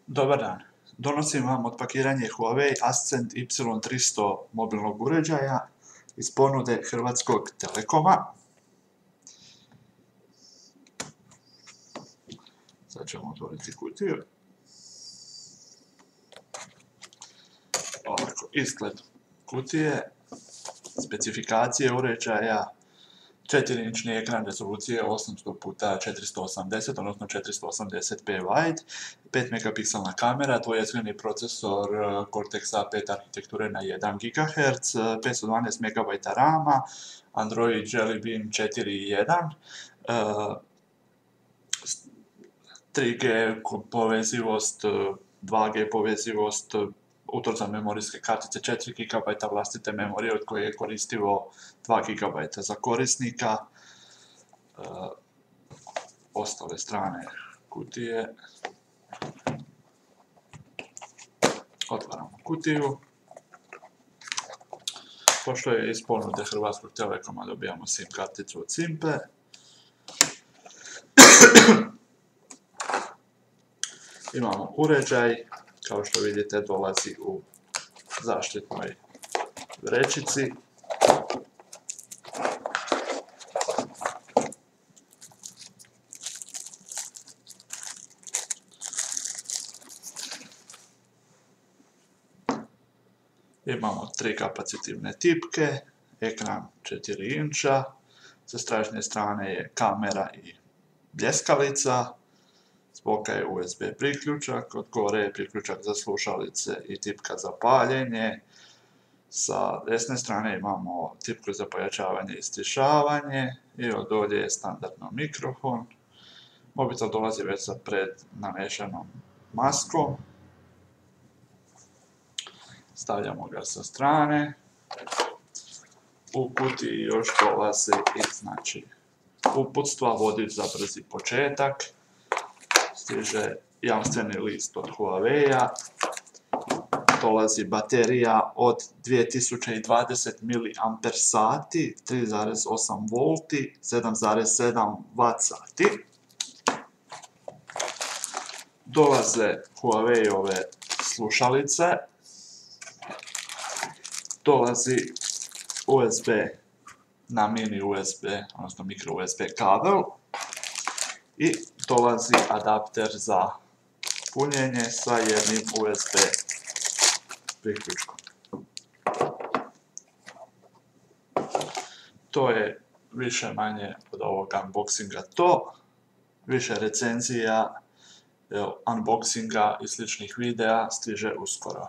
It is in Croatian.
Dobar dan. Donosim vam otpakiranje Huawei Ascent Y300 mobilnog uređaja iz ponude Hrvatskog Telekoma. Sad ćemo otvoriti kutiju. Ovako, izgled kutije, specifikacije uređaja, 4-inčni ekran rezolucije 800x480, odnosno 480p wide, 5 megapikselna kamera, dvojezični procesor Cortex A5 arhitekture na 1 GHz, 512 MB RAM-a, Android Jelly Bean 4.1, 3G povezivost, 2G povezivost, utorza memorijske kartice, 4 GB vlastite memorije od koje je koristivo 2 GB za korisnika. Ostale strane kutije. Otvaramo kutiju. Pošto je iz ponude Hrvatskog Telekoma dobijamo SIM karticu od Simpe. Imamo uređaj, kao što vidite dolazi u zaštitnoj vrećici. Imamo 3 kapacitivne tipke, ekran 4 inča, sa stražnje strane je kamera i bljeskalica, s boka je USB priključak, od gore je priključak za slušalice i tipka za paljenje. Sa desne strane imamo tipku za pojačavanje i stišavanje i od dolje je standardno mikrofon. Mobitel dolazi već sa prednanešenom maskom. Stavljamo ga sa strane. U kutiji još dolazi i uputstva, vodič za brzi početak. Stiže jamstveni list od Huawei-a, dolazi baterija od 2020 mAh, 3,8 V, 7,7 Wh. Dolaze Huawei-ove slušalice, dolazi USB na mini USB, odnosno mikro USB kabel i dolazi adapter za punjenje sa jednim USB priključkom. To je više manje od ovog unboxinga to. Više recenzija, unboxinga i sličnih videa stiže uskoro.